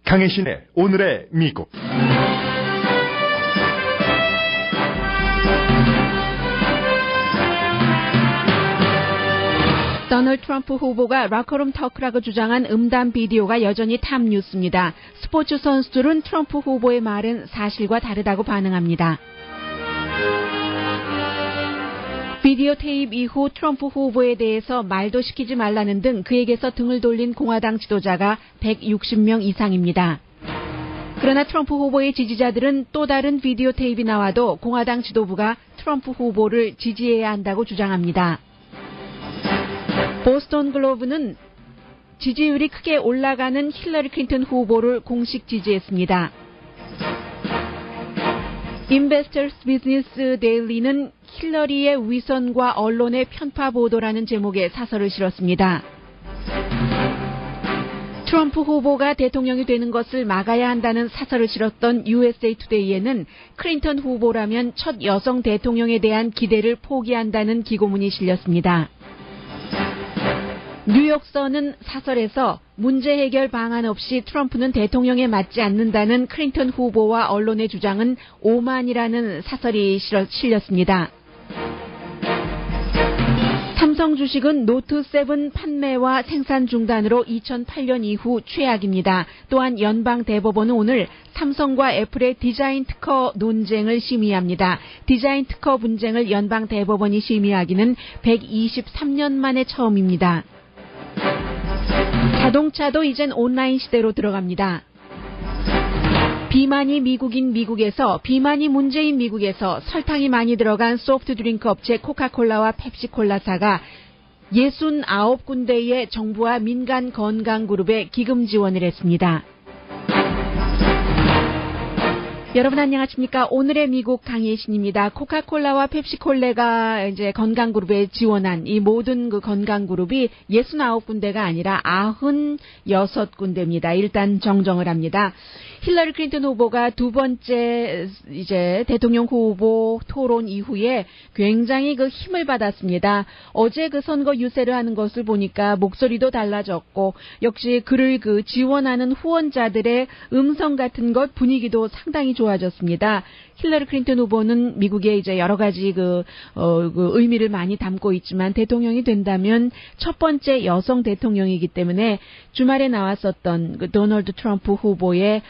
강혜신의 오늘의 미국. 도널드 트럼프 후보가 러커룸 터크라고 주장한 음담 비디오가 여전히 탑 뉴스입니다. 스포츠 선수들은 트럼프 후보의 말은 사실과 다르다고 반응합니다. 비디오 테이프 이후 트럼프 후보에 대해서 말도 시키지 말라는 등 그에게서 등을 돌린 공화당 지도자가 160명 이상입니다. 그러나 트럼프 후보의 지지자들은 또 다른 비디오 테이프가 나와도 공화당 지도부가 트럼프 후보를 지지해야 한다고 주장합니다. 보스턴 글로브는 지지율이 크게 올라가는 힐러리 클린턴 후보를 공식 지지했습니다. 인베스터스 비즈니스 데일리는 힐러리의 위선과 언론의 편파 보도라는 제목의 사설을 실었습니다. 트럼프 후보가 대통령이 되는 것을 막아야 한다는 사설을 실었던 USA 투데이에는 클린턴 후보라면 첫 여성 대통령에 대한 기대를 포기한다는 기고문이 실렸습니다. 뉴욕선은 사설에서 문제 해결 방안 없이 트럼프는 대통령에 맞지 않는다는 클린턴 후보와 언론의 주장은 오만이라는 사설이 실렸습니다. 삼성 주식은 노트 7 판매와 생산 중단으로 2008년 이후 최악입니다. 또한 연방 대법원은 오늘 삼성과 애플의 디자인 특허 논쟁을 심의합니다. 디자인 특허 분쟁을 연방 대법원이 심의하기는 123년 만에 처음입니다. 자동차도 이젠 온라인 시대로 들어갑니다. 비만이 미국인 미국에서, 비만이 문제인 미국에서 설탕이 많이 들어간 소프트 드링크 업체 코카콜라와 펩시콜라사가 69군데의 정부와 민간 건강그룹에 기금 지원을 했습니다. 여러분 안녕하십니까? 오늘의 미국 강혜신입니다. 코카콜라와 펩시콜라가 이제 건강그룹에 지원한 이 모든 그 건강그룹이 69군데가 아니라 96군데입니다. 일단 정정을 합니다. 힐러리 클린턴 후보가 두 번째 이제 대통령 후보 토론 이후에 굉장히 그 힘을 받았습니다. 어제 그 선거 유세를 하는 것을 보니까 목소리도 달라졌고 역시 그를 그 지원하는 후원자들의 음성 같은 것 분위기도 상당히 좋아졌습니다. 힐러리 클린턴 후보는 미국에 이제 여러 가지 그 의미를 많이 담고 있지만 대통령이 된다면 첫 번째 여성 대통령이기 때문에 주말에 나왔었던 그 도널드 트럼프 후보의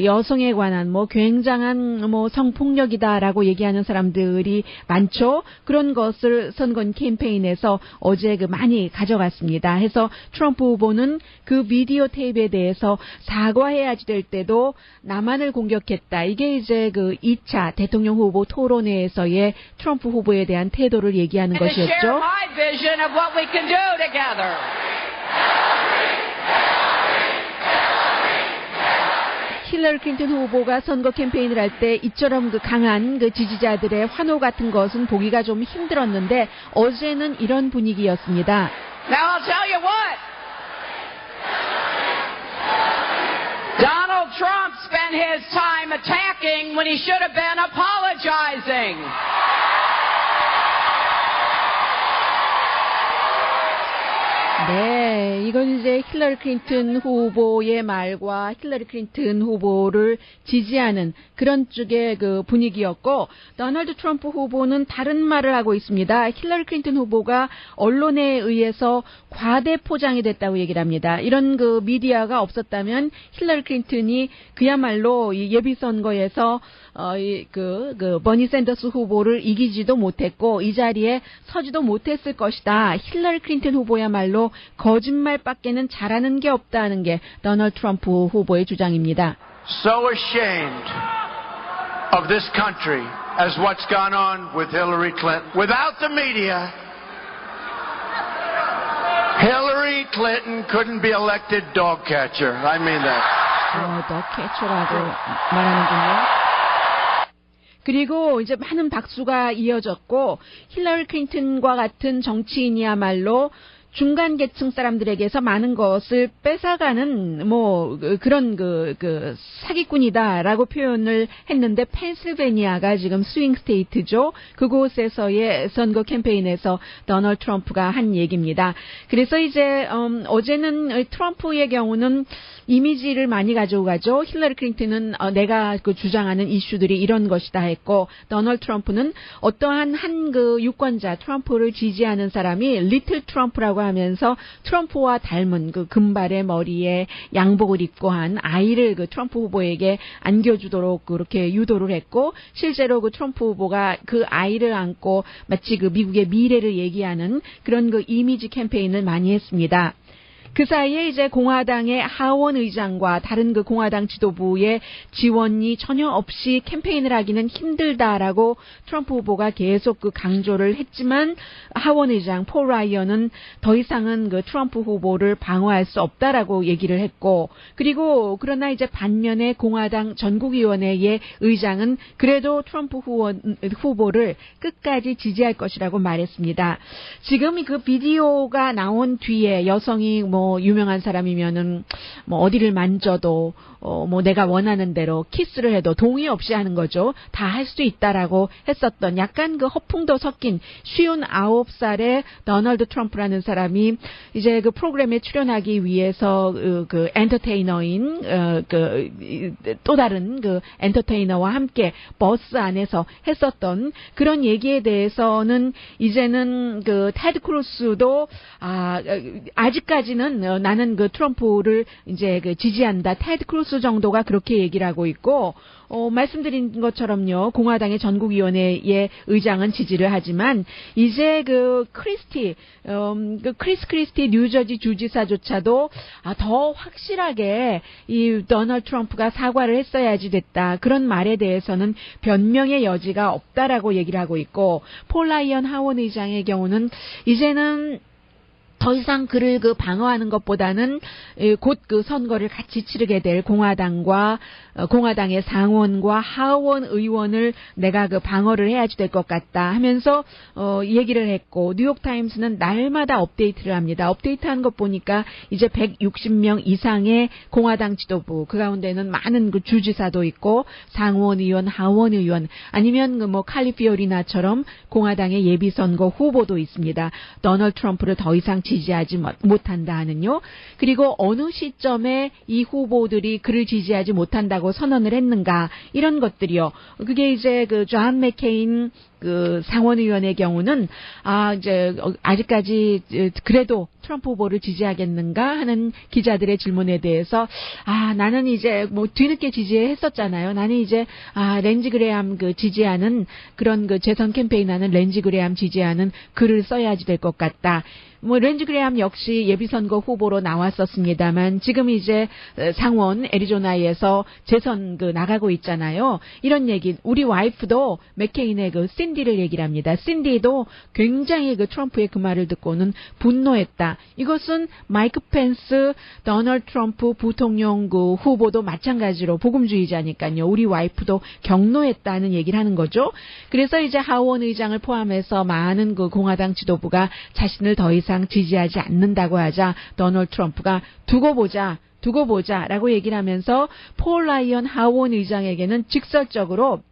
여성에 관한 굉장한 성폭력이다라고 얘기하는 사람들이 많죠. 그런 것을 선거 캠페인에서 어제 많이 가져갔습니다. 해서 트럼프 후보는 그 비디오 테이프에 대해서 사과해야지 될 때도 나만을 공격했다. 이게 이제 그 2차 대통령 후보 토론회에서의 트럼프 후보에 대한 태도를 얘기하는 것이었죠. 힐러리 클린턴 후보가 선거 캠페인을 할 때 이처럼 그 강한 그 지지자들의 환호 같은 것은 보기가 좀 힘들었는데 어제는 이런 분위기였습니다. Now I'll tell you what. Donald Trump spent his time attacking when he should have been apologizing. 네, 이건 이제 힐러리 클린턴 후보의 말과 힐러리 클린턴 후보를 지지하는 그런 쪽의 그 분위기였고, 도널드 트럼프 후보는 다른 말을 하고 있습니다. 힐러리 클린턴 후보가 언론에 의해서 과대 포장이 됐다고 얘기를 합니다. 이런 그 미디어가 없었다면 힐러리 클린턴이 그야말로 이 예비 선거에서 버니 샌더스 후보를 이기지도 못했고 이 자리에 서지도 못했을 것이다. 힐러리 클린턴 후보야말로 거짓말밖에는 잘하는 게 없다는 게 도널드 트럼프 후보의 주장입니다. So ashamed of this country as what's gone on with Hillary Clinton. Without the media, Hillary Clinton couldn't be elected dog catcher. I mean that. dog catcher라고 말하는군요. 그리고 이제 많은 박수가 이어졌고 힐러리 클린턴과 같은 정치인이야말로 중간 계층 사람들에게서 많은 것을 뺏어가는 그런 사기꾼이다라고 표현을 했는데 펜실베니아가 지금 스윙 스테이트죠. 그곳에서의 선거 캠페인에서 도널드 트럼프가 한 얘기입니다. 그래서 이제 어제는 트럼프의 경우는 이미지를 많이 가지고 가죠. 힐러리 클린턴은 내가 주장하는 이슈들이 이런 것이다 했고, 도널드 트럼프는 어떠한 한 유권자 트럼프를 지지하는 사람이 리틀 트럼프라고 하면서 트럼프와 닮은 금발의 머리에 양복을 입고 한 아이를 트럼프 후보에게 안겨주도록 그렇게 유도를 했고, 실제로 트럼프 후보가 그 아이를 안고 마치 미국의 미래를 얘기하는 그런 이미지 캠페인을 많이 했습니다. 그 사이에 이제 공화당의 하원 의장과 다른 공화당 지도부의 지원이 전혀 없이 캠페인을 하기는 힘들다라고 트럼프 후보가 계속 강조를 했지만, 하원 의장 폴 라이언은 더 이상은 트럼프 후보를 방어할 수 없다라고 얘기를 했고, 그리고 그러나 이제 반면에 공화당 전국위원회의 의장은 그래도 트럼프 후보를 끝까지 지지할 것이라고 말했습니다. 지금 그 비디오가 나온 뒤에 여성이 유명한 사람이면은 어디를 만져도 내가 원하는 대로 키스를 해도 동의 없이 하는 거죠. 다 할 수 있다라고 했었던 약간 허풍도 섞인 59살의 도널드 트럼프라는 사람이 이제 프로그램에 출연하기 위해서 엔터테이너인 또 다른 엔터테이너와 함께 버스 안에서 했었던 그런 얘기에 대해서는 이제는 테드 크루스도 아직까지는 나는 트럼프를 이제 지지한다. 테드 크루스 정도가 그렇게 얘기를 하고 있고, 말씀드린 것처럼요, 공화당의 전국위원회의 의장은 지지를 하지만, 이제 크리스 크리스티 뉴저지 주지사조차도 더 확실하게 이 도널드 트럼프가 사과를 했어야지 됐다. 그런 말에 대해서는 변명의 여지가 없다라고 얘기를 하고 있고, 폴 라이언 하원 의장의 경우는 이제는 더 이상 그를 방어하는 것보다는 곧 선거를 같이 치르게 될 공화당의 상원과 하원 의원을 내가 방어를 해야지 될 것 같다 하면서 얘기를 했고, 뉴욕타임스는 날마다 업데이트를 합니다. 업데이트한 것 보니까 이제 160명 이상의 공화당 지도부, 그 가운데는 많은 주지사도 있고 상원 의원, 하원 의원, 아니면 칼리피오리나처럼 공화당의 예비선거 후보도 있습니다. 도널드 트럼프를 더 이상 지지하지 못한다 하는요. 그리고 어느 시점에 이 후보들이 그를 지지하지 못한다고 선언을 했는가, 이런 것들이요. 그게 이제 존 맥케인 상원의원의 경우는 이제 아직까지 그래도 트럼프 후보를 지지하겠는가 하는 기자들의 질문에 대해서 나는 이제 뒤늦게 지지했었잖아요. 나는 이제 렌지 그레함 지지하는 그런 재선 캠페인하는 렌지 그레함 지지하는 글을 써야지 될 것 같다. 렌지 그레함 역시 예비선거 후보로 나왔었습니다만 지금 이제 상원 애리조나에서 재선 나가고 있잖아요. 이런 얘기, 우리 와이프도 맥케인의 신디를 얘기를 합니다. 신디도 굉장히 트럼프의 그 말을 듣고는 분노했다. 이것은 마이크 펜스 도널드 트럼프 부통령 후보도 마찬가지로 복음주의자니까요. 우리 와이프도 경노했다는 얘기를 하는 거죠. 그래서 이제 하원 의장을 포함해서 많은 공화당 지도부가 자신을 더 이상 지지하지 않는다고 하자 도널드 트럼프가 두고 보자라고 얘기를 하면서 폴 라이언 하원 의장에게는 직설적으로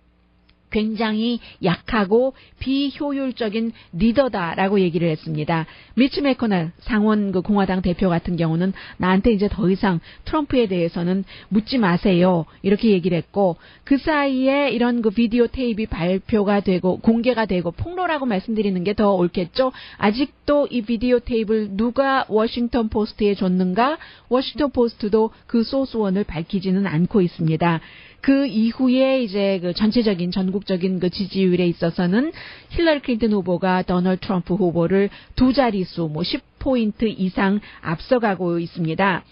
굉장히 약하고 비효율적인 리더다라고 얘기를 했습니다. 미치 매코넬 상원 공화당 대표 같은 경우는 나한테 이제 더 이상 트럼프에 대해서는 묻지 마세요, 이렇게 얘기를 했고, 그 사이에 이런 비디오 테이프 발표가 되고 공개가 되고, 폭로라고 말씀드리는 게 더 옳겠죠. 아직도 이 비디오 테이프를 누가 워싱턴 포스트에 줬는가, 워싱턴 포스트도 그 소스원을 밝히지는 않고 있습니다. 그 이후에 이제 전체적인 전국적인 지지율에 있어서는 힐러리 클린턴 후보가 도널드 트럼프 후보를 두 자릿수 10포인트 이상 앞서가고 있습니다.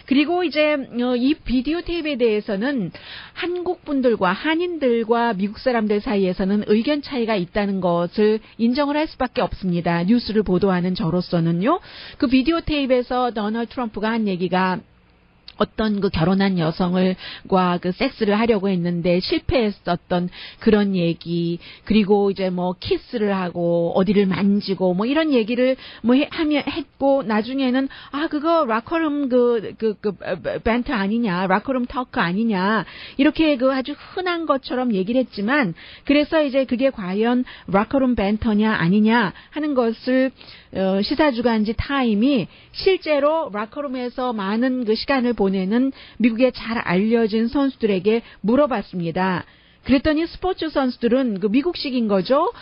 그리고 이제 이 비디오 테이프에 대해서는 한국 분들과 한인들과 미국 사람들 사이에서는 의견 차이가 있다는 것을 인정을 할 수밖에 없습니다. 뉴스를 보도하는 저로서는요. 그 비디오 테이프에서 도널드 트럼프가 한 얘기가 어떤 그 결혼한 여성과 그 섹스를 하려고 했는데 실패했었던 그런 얘기, 그리고 이제 뭐 키스를 하고 어디를 만지고 뭐 이런 얘기를 뭐 하며 했고, 나중에는 그거 락커룸 밴터 아니냐, 락커룸 터크 아니냐, 이렇게 그 아주 흔한 것처럼 얘기를 했지만, 그래서 이제 그게 과연 락커룸 밴터냐 아니냐 하는 것을 시사주간지 타임이 실제로 락커룸에서 많은 그 시간을 보내는 미국에 잘 알려진 선수들에게 물어봤습니다. 그랬더니 스포츠 선수들은 그 미국식인 거죠.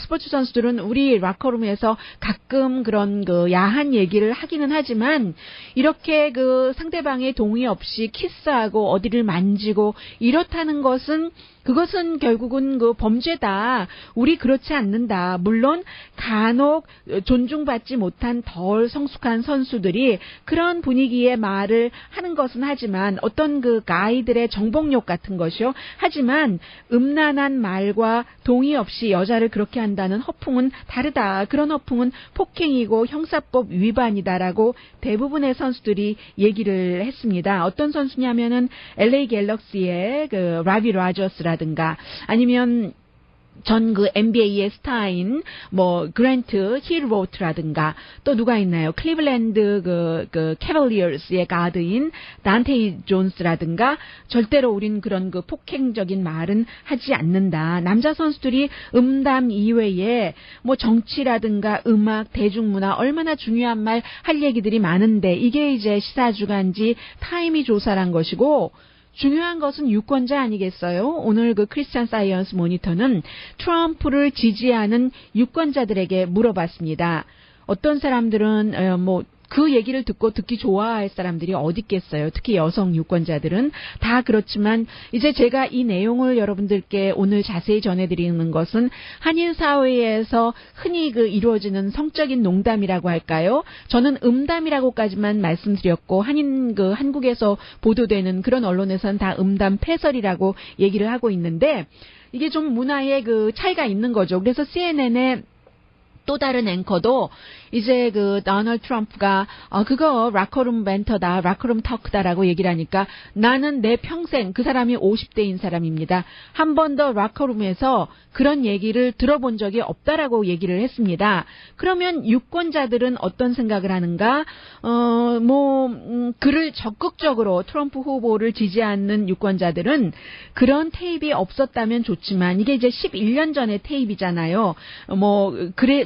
스포츠 선수들은 우리 락커룸에서 가끔 그런 그 야한 얘기를 하기는 하지만 이렇게 그 상대방의 동의 없이 키스하고 어디를 만지고 이렇다는 것은, 그것은 결국은 그 범죄다. 우리 그렇지 않는다. 물론 간혹 존중받지 못한 덜 성숙한 선수들이 그런 분위기의 말을 하는 것은 하지만, 어떤 그 가이들의 정복력 같은 것이요. 하지만 음란한 말과 동의 없이 여자를 그렇게 한다는 허풍은 다르다. 그런 허풍은 폭행이고 형사법 위반이다라고 대부분의 선수들이 얘기를 했습니다. 어떤 선수냐면은 LA 갤럭시의 그 라비 라저스라든가, 아니면 전 그 NBA의 스타인 뭐 그랜트 힐로트라든가, 또 누가 있나요? 클리블랜드 그 캐벌리어스의 가드인 단테이 존스라든가, 절대로 우린 그런 그 폭행적인 말은 하지 않는다. 남자 선수들이 음담 이외에 뭐 정치라든가 음악, 대중문화 얼마나 중요한 말 할 얘기들이 많은데, 이게 이제 시사주간지 타임이 조사한 것이고, 중요한 것은 유권자 아니겠어요? 오늘 그 크리스찬 사이언스 모니터는 트럼프를 지지하는 유권자들에게 물어봤습니다. 어떤 사람들은 그 얘기를 듣기 좋아할 사람들이 어디 있겠어요. 특히 여성 유권자들은 다 그렇지만, 이제 제가 이 내용을 여러분들께 오늘 자세히 전해드리는 것은 한인 사회에서 흔히 그 이루어지는 성적인 농담이라고 할까요? 저는 음담이라고까지만 말씀드렸고, 한국에서 보도되는 그런 언론에서는 다 음담 패설이라고 얘기를 하고 있는데, 이게 좀 문화의 그 차이가 있는 거죠. 그래서 CNN의 또 다른 앵커도 이제 그 도널드 트럼프가 그거 락커룸 밴터다, 락커룸 터크다라고 얘기를 하니까, 나는 내 평생, 그 사람이 50대인 사람입니다, 한 번 더 락커룸에서 그런 얘기를 들어본 적이 없다라고 얘기를 했습니다. 그러면 유권자들은 어떤 생각을 하는가? 그를 적극적으로 트럼프 후보를 지지하는 유권자들은 그런 테이프가 없었다면 좋지만, 이게 이제 11년 전의 테이프잖아요.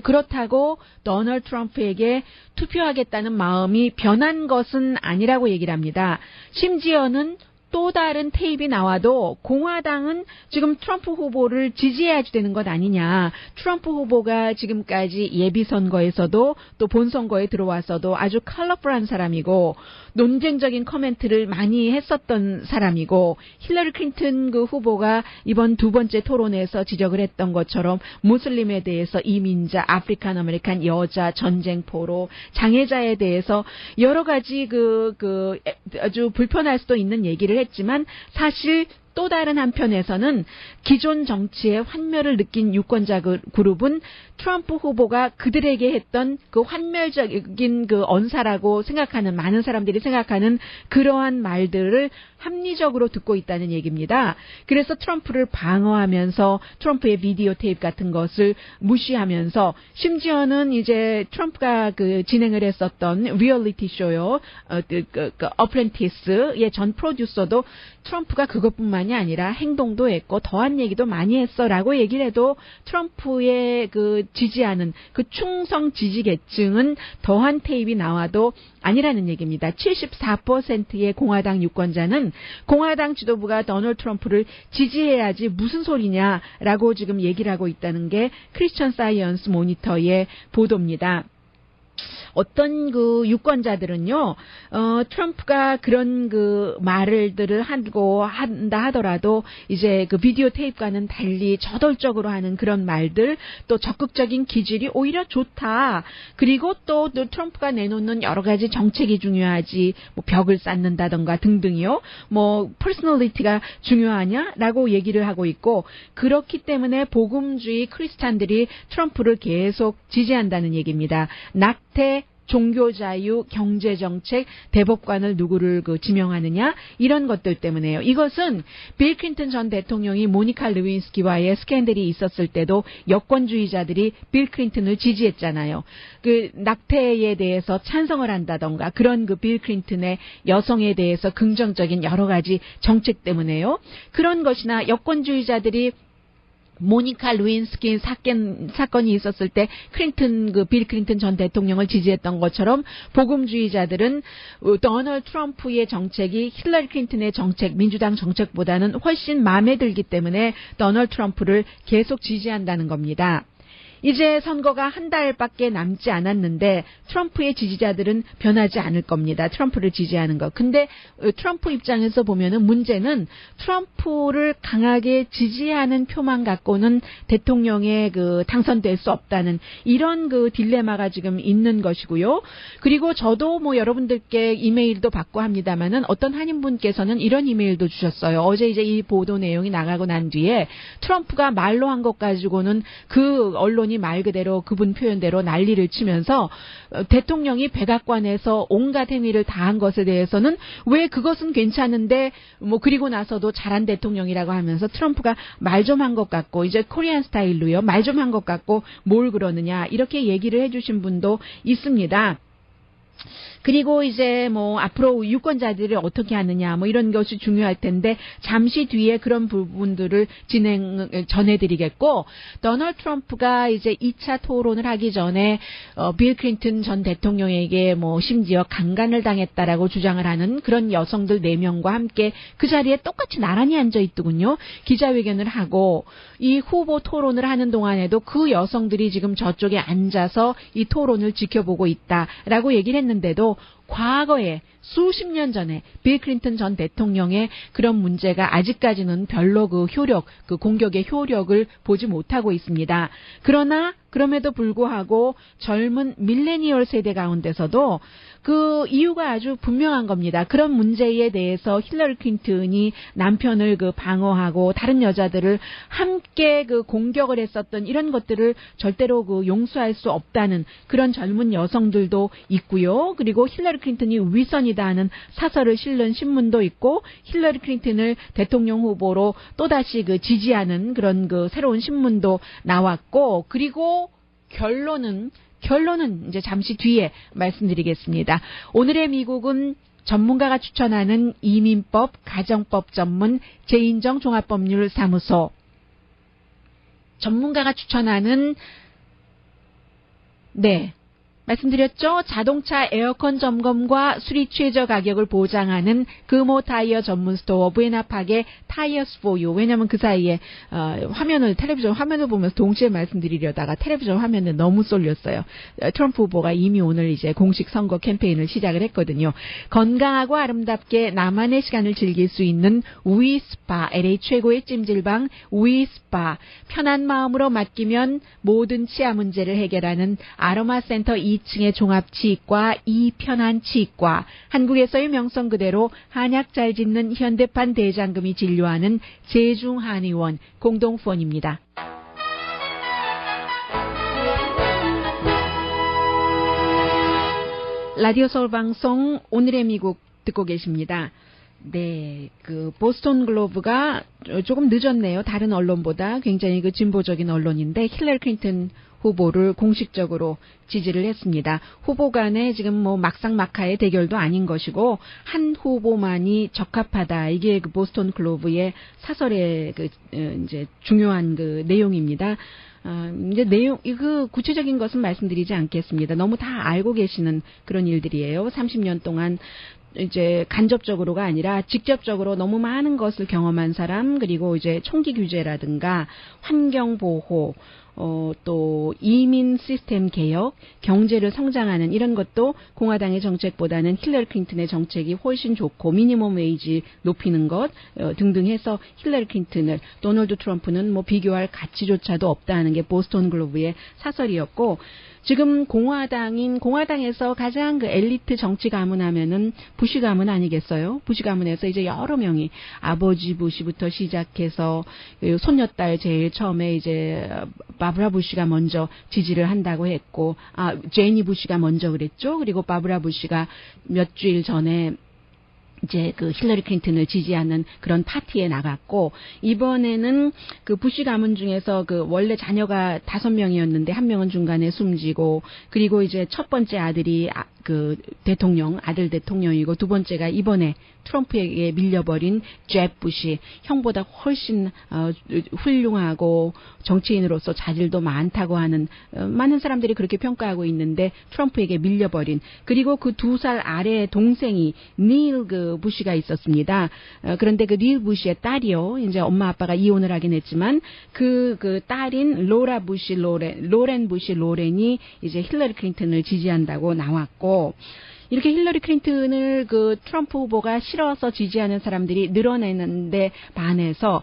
그렇다고 도널드 트럼프에게 투표하겠다는 마음이 변한 것은 아니라고 얘기를 합니다. 심지어는 또 다른 테이프가 나와도 공화당은 지금 트럼프 후보를 지지해야지 되는 것 아니냐. 트럼프 후보가 지금까지 예비선거에서도 또 본선거에 들어와서도 아주 컬러풀한 사람이고, 논쟁적인 코멘트를 많이 했었던 사람이고, 힐러리 클린턴 그 후보가 이번 두 번째 토론에서 지적을 했던 것처럼 무슬림에 대해서, 이민자, 아프리칸 아메리칸 여자, 전쟁 포로, 장애자에 대해서 여러 가지 아주 불편할 수도 있는 얘기를 했지만, 사실 또 다른 한편에서는 기존 정치의 환멸을 느낀 유권자 그룹은 트럼프 후보가 그들에게 했던 그 환멸적인 그 언사라고 생각하는, 많은 사람들이 생각하는 그러한 말들을 합리적으로 듣고 있다는 얘기입니다. 그래서 트럼프를 방어하면서 트럼프의 비디오 테이프 같은 것을 무시하면서, 심지어는 이제 트럼프가 그 진행을 했었던 리얼리티 쇼요, 어프렌티스의 전 프로듀서도 트럼프가 그것뿐만이 아니라 행동도 했고 더한 얘기도 많이 했어라고 얘기를 해도, 트럼프의 그 지지하는 그 충성 지지 계층은 더한 테이프가 나와도 아니라는 얘기입니다. 74%의 공화당 유권자는 공화당 지도부가 도널드 트럼프를 지지해야지 무슨 소리냐라고 지금 얘기를 하고 있다는 게 크리스천 사이언스 모니터의 보도입니다. 어떤 그 유권자들은요, 트럼프가 그런 그 말들을 하고 한다 하더라도 이제 그 비디오 테이프와는 달리 저돌적으로 하는 그런 말들, 또 적극적인 기질이 오히려 좋다. 그리고 또 트럼프가 내놓는 여러 가지 정책이 중요하지, 뭐 벽을 쌓는다던가 등등이요. 뭐 퍼스널리티가 중요하냐라고 얘기를 하고 있고, 그렇기 때문에 복음주의 크리스찬들이 트럼프를 계속 지지한다는 얘기입니다. 낙태 종교자유, 경제정책, 대법관을 누구를 지명하느냐 이런 것들 때문에요. 이것은 빌 클린턴 전 대통령이 모니카 루인스키와의 스캔들이 있었을 때도 여권주의자들이 빌 클린턴을 지지했잖아요. 그 낙태에 대해서 찬성을 한다던가 그런 그 빌 클린턴의 여성에 대해서 긍정적인 여러 가지 정책 때문에요. 그런 것이나 여권주의자들이 모니카 루인스키 사건이 있었을 때 빌 클린턴 전 대통령을 지지했던 것처럼 복음주의자들은 도널드 트럼프의 정책이 힐러리 클린턴의 정책, 민주당 정책보다는 훨씬 마음에 들기 때문에 도널드 트럼프를 계속 지지한다는 겁니다. 이제 선거가 한 달밖에 남지 않았는데 트럼프의 지지자들은 변하지 않을 겁니다. 트럼프를 지지하는 거. 근데 트럼프 입장에서 보면은 문제는 트럼프를 강하게 지지하는 표만 갖고는 대통령에 당선될 수 없다는 이런 딜레마가 지금 있는 것이고요. 그리고 저도 여러분들께 이메일도 받고 합니다만은 어떤 한인분께서는 이런 이메일도 주셨어요. 어제 이제 이 보도 내용이 나가고 난 뒤에 트럼프가 말로 한 것 가지고는 그 언론이 말 그대로 그분 표현대로 난리를 치면서 대통령이 백악관에서 온갖 행위를 다한 것에 대해서는 왜 그것은 괜찮은데 그리고 나서도 잘한 대통령이라고 하면서 트럼프가 말 좀 한 것 같고 이제 코리안 스타일로요. 말 좀 한 것 같고 뭘 그러느냐 이렇게 얘기를 해주신 분도 있습니다. 그리고 이제 앞으로 유권자들이 어떻게 하느냐 이런 것이 중요할 텐데 잠시 뒤에 그런 부분들을 전해드리겠고 도널드 트럼프가 이제 2차 토론을 하기 전에 빌 클린턴 전 대통령에게 심지어 강간을 당했다라고 주장을 하는 그런 여성들 4명과 함께 그 자리에 똑같이 나란히 앉아 있더군요. 기자회견을 하고 이 후보 토론을 하는 동안에도 그 여성들이 지금 저쪽에 앉아서 이 토론을 지켜보고 있다라고 얘기를 했는데도 과거에 수십 년 전에 빌 클린턴 전 대통령의 그런 문제가 아직까지는 별로 공격의 효력을 보지 못하고 있습니다. 그러나 그럼에도 불구하고 젊은 밀레니얼 세대 가운데서도 그 이유가 아주 분명한 겁니다. 그런 문제에 대해서 힐러리 클린턴이 남편을 방어하고 다른 여자들을 함께 공격을 했었던 이런 것들을 절대로 용서할 수 없다는 그런 젊은 여성들도 있고요. 그리고 힐러리 클린턴이 위선이다 하는 사설을 실는 신문도 있고 힐러리 클린턴을 대통령 후보로 또다시 지지하는 그런 새로운 신문도 나왔고 그리고 결론은 이제 잠시 뒤에 말씀드리겠습니다. 오늘의 미국은 전문가가 추천하는 이민법, 가정법 전문 제인정 종합법률사무소 전문가가 추천하는 말씀드렸죠. 자동차 에어컨 점검과 수리 최저 가격을 보장하는 금호 타이어 전문 스토어 부에나팍의 타이어스 for you. 왜냐하면 그 사이에 텔레비전 화면을 보면서 동시에 말씀드리려다가 텔레비전 화면에 너무 쏠렸어요. 트럼프 후보가 이미 오늘 이제 공식 선거 캠페인을 시작을 했거든요. 건강하고 아름답게 나만의 시간을 즐길 수 있는 우이스파, LA 최고의 찜질방 우이스파. 편한 마음으로 맡기면 모든 치아 문제를 해결하는 아로마센터 2층의 종합치과 이편한 치과, 한국에서의 명성 그대로 한약 잘 짓는 현대판 대장금이 진료하는 제중한의원 공동후원입니다. 라디오 서울 방송 오늘의 미국 듣고 계십니다. 보스턴 글로브가 조금 늦었네요. 다른 언론보다 굉장히 진보적인 언론인데 힐러리 클린턴 후보를 공식적으로 지지를 했습니다. 후보 간에 지금 막상막하의 대결도 아닌 것이고 한 후보만이 적합하다. 이게 보스턴 글로브의 사설의 이제 중요한 내용입니다. 이제 구체적인 것은 말씀드리지 않겠습니다. 너무 다 알고 계시는 그런 일들이에요. 30년 동안 이제 간접적으로가 아니라 직접적으로 너무 많은 것을 경험한 사람, 그리고 이제 총기 규제라든가 환경 보호, 또 이민 시스템 개혁, 경제를 성장하는 이런 것도 공화당의 정책보다는 힐러리 클린턴의 정책이 훨씬 좋고 미니멈 웨이지 높이는 것 등등 해서 힐러리 클린턴을 도널드 트럼프는 비교할 가치조차도 없다는 게 보스턴 글로브의 사설이었고 지금 공화당에서 가장 엘리트 정치 가문 하면은 부시 가문 아니겠어요? 부시 가문에서 이제 여러 명이 아버지 부시부터 시작해서 손녀딸 제일 처음에 이제 바브라 부시가 먼저 지지를 한다고 했고, 제니 부시가 먼저 그랬죠. 그리고 바브라 부시가 몇 주일 전에 이제 그 힐러리 클린턴을 지지하는 그런 파티에 나갔고, 이번에는 그 부시 가문 중에서 그 원래 자녀가 5명이었는데 1명은 중간에 숨지고, 그리고 이제 첫 번째 아들이 그 아들 대통령이고, 두 번째가 이번에 트럼프에게 밀려버린 잽 부시, 형보다 훨씬 훌륭하고 정치인으로서 자질도 많다고 하는, 많은 사람들이 그렇게 평가하고 있는데 트럼프에게 밀려버린, 그리고 그 2살 아래 동생이 닐 그 부시가 있었습니다. 그런데 그 닐 부시의 딸이요, 이제 엄마 아빠가 이혼을 하긴 했지만 그 딸인 로렌 부시 로렌이 이제 힐러리 클린턴을 지지한다고 나왔고, 이렇게 힐러리 클린턴을 그 트럼프 후보가 싫어서 지지하는 사람들이 늘어나는데 반해서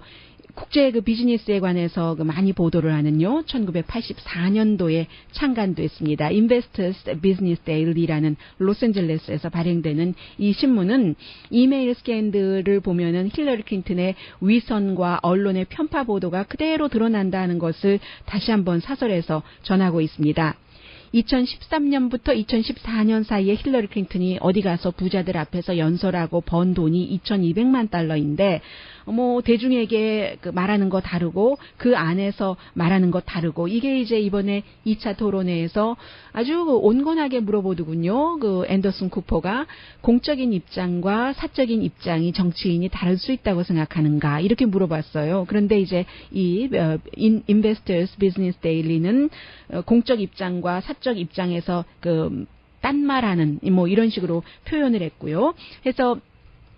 국제 그 비즈니스에 관해서 그 많이 보도를 하는요, 1984년도에 창간됐습니다. Investors Business Daily라는 로스앤젤레스에서 발행되는 이 신문은 이메일 스캔들을 보면은 힐러리 클린턴의 위선과 언론의 편파 보도가 그대로 드러난다는 것을 다시 한번 사설에서 전하고 있습니다. 2013년부터 2014년 사이에 힐러리 클린턴이 어디 가서 부자들 앞에서 연설하고 번 돈이 2,200만 달러인데, 뭐 대중에게 그 말하는 거 다르고 그 안에서 말하는 거 다르고, 이게 이제 이번에 2차 토론회에서 아주 온건하게 물어보더군요. 그 앤더슨 쿠퍼가 공적인 입장과 사적인 입장이 정치인이 다를 수 있다고 생각하는가, 이렇게 물어봤어요. 그런데 이제 이 Investors Business Daily는 공적 입장과 사적 입장에서 그 딴말하는 뭐 이런 식으로 표현을 했고요. 그래서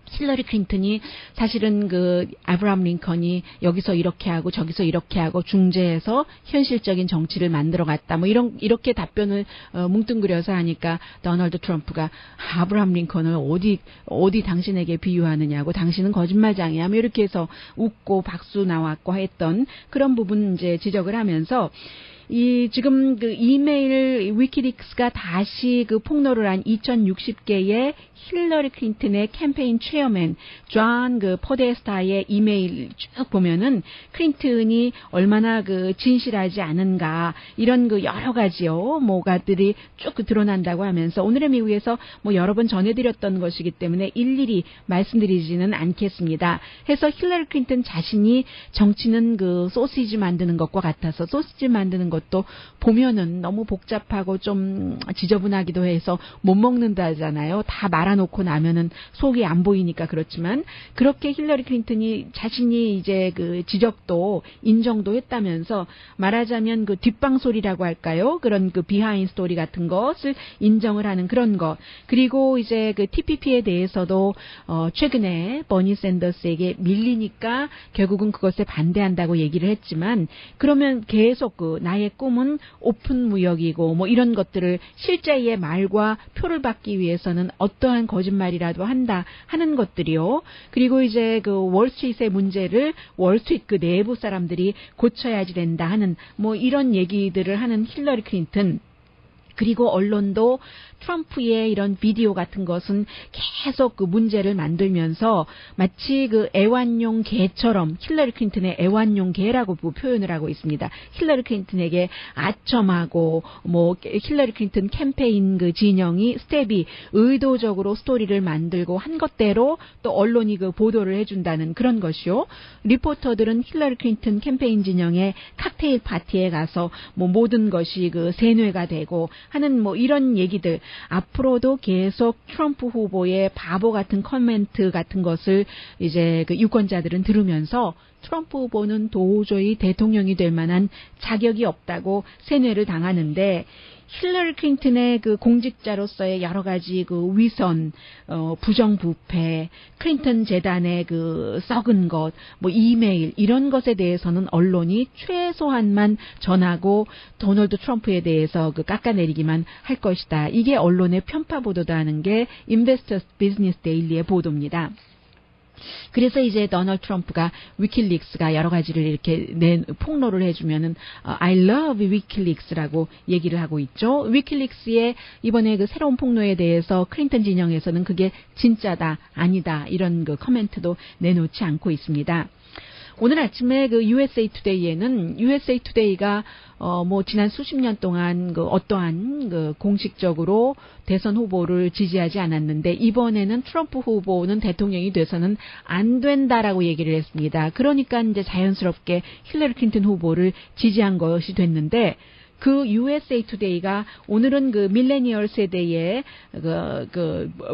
힐러리 클린턴이 사실은 그 아브라함 링컨이 여기서 이렇게 하고 저기서 이렇게 하고 중재해서 현실적인 정치를 만들어갔다, 뭐 이렇게 답변을 뭉뚱그려서 하니까 도널드 트럼프가 아브라함 링컨을 어디 당신에게 비유하느냐고, 당신은 거짓말장이야, 뭐 이렇게 해서 웃고 박수 나왔고 했던 그런 부분 이제 지적을 하면서, 지금 그 이메일 위키릭스가 다시 그 폭로를 한 2060개의 힐러리 클린턴의 캠페인 체어맨 존 그 포데스타의 이메일 쭉 보면은 클린턴이 얼마나 그 진실하지 않은가, 이런 그 여러 가지요 뭐가들이 쭉 드러난다고 하면서, 오늘의 미국에서 뭐 여러 번 전해드렸던 것이기 때문에 일일이 말씀드리지는 않겠습니다. 해서 힐러리 클린턴 자신이 정치는 그 소시지 만드는 것과 같아서, 소시지 만드는 것도 보면은 너무 복잡하고 좀 지저분하기도 해서 못 먹는다잖아요. 다 말아놓고 나면은 속이 안 보이니까. 그렇지만 그렇게 힐러리 클린턴이 자신이 이제 그 지적도 인정도 했다면서, 말하자면 그 뒷방소리라고 할까요? 그런 그 비하인드 스토리 같은 것을 인정을 하는 그런 것. 그리고 이제 그 TPP에 대해서도 최근에 버니 샌더스에게 밀리니까 결국은 그것에 반대한다고 얘기를 했지만, 그러면 계속 그 나의 꿈은 오픈 무역이고 뭐 이런 것들을 실제의 말과 표를 받기 위해서는 어떠한 거짓말이라도 한다 하는 것들이요. 그리고 이제 그 월스트리트의 문제를 월스트리트 그 내부 사람들이 고쳐야지 된다 하는 뭐 이런 얘기들을 하는 힐러리 클린턴. 그리고 언론도 트럼프의 이런 비디오 같은 것은 계속 그 문제를 만들면서 마치 그 애완용 개처럼 힐러리 클린턴의 애완용 개라고 표현을 하고 있습니다. 힐러리 클린턴에게 아첨하고 뭐 힐러리 클린턴 캠페인 그 진영이 스텝이 의도적으로 스토리를 만들고 한 것대로 또 언론이 그 보도를 해준다는 그런 것이요. 리포터들은 힐러리 클린턴 캠페인 진영의 칵테일 파티에 가서 뭐 모든 것이 그 세뇌가 되고 하는 뭐 이런 얘기들, 앞으로도 계속 트럼프 후보의 바보 같은 커멘트 같은 것을 이제 그 유권자들은 들으면서 트럼프 후보는 도저히 대통령이 될 만한 자격이 없다고 세뇌를 당하는데, 힐러리 클린턴의 그 공직자로서의 여러 가지 그 위선, 부정부패, 클린턴 재단의 그 썩은 것, 뭐 이메일 이런 것에 대해서는 언론이 최소한만 전하고 도널드 트럼프에 대해서 그 깎아내리기만 할 것이다. 이게 언론의 편파 보도다 하는 게 인베스터스 비즈니스 데일리의 보도입니다. 그래서 이제 도널드 트럼프가 위킬릭스가 여러 가지를 이렇게 폭로를 해주면은 I love 위킬릭스라고 얘기를 하고 있죠. 위킬릭스의 이번에 그 새로운 폭로에 대해서 클린턴 진영에서는 그게 진짜다, 아니다 이런 그 코멘트도 내놓지 않고 있습니다. 오늘 아침에 그 USA Today에는 USA Today가 뭐 지난 수십 년 동안 그 어떠한 그 공식적으로 대선 후보를 지지하지 않았는데 이번에는 트럼프 후보는 대통령이 돼서는 안 된다라고 얘기를 했습니다. 그러니까 이제 자연스럽게 힐러리 클린턴 후보를 지지한 것이 됐는데 그 USA Today가 오늘은 그 밀레니얼 세대의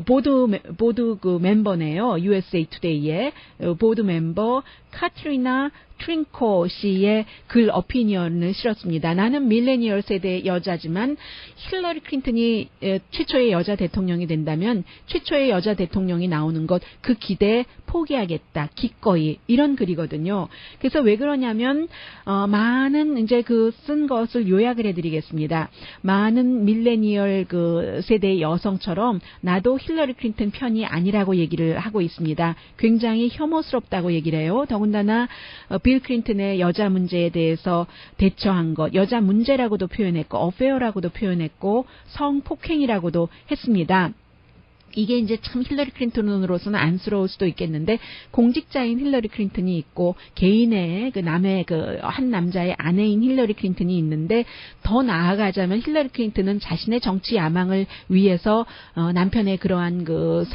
보드 그 멤버네요. USA Today의 보드 멤버 카트리나 트링코 씨의 글 어피니언을 실었습니다. 나는 밀레니얼 세대 여자지만 힐러리 클린턴이 최초의 여자 대통령이 된다면 최초의 여자 대통령이 나오는 것 그 기대 포기하겠다. 기꺼이 이런 글이거든요. 그래서 왜 그러냐면 많은 이제 그 쓴 것을 요약을 해드리겠습니다. 많은 밀레니얼 그 세대의 여성처럼 나도 힐러리 클린턴 편이 아니라고 얘기를 하고 있습니다. 굉장히 혐오스럽다고 얘기를 해요. 더군다나 빌 클린턴의 여자 문제에 대해서 대처한 것, 여자 문제라고도 표현했고 어페어라고도 표현했고 성폭행이라고도 했습니다. 이게 이제 참 힐러리 클린턴으로서는 안쓰러울 수도 있겠는데 공직자인 힐러리 클린턴이 있고 개인의 그 남의 그 한 남자의 아내인 힐러리 클린턴이 있는데 더 나아가자면 힐러리 클린턴은 자신의 정치 야망을 위해서 남편의 그러한 그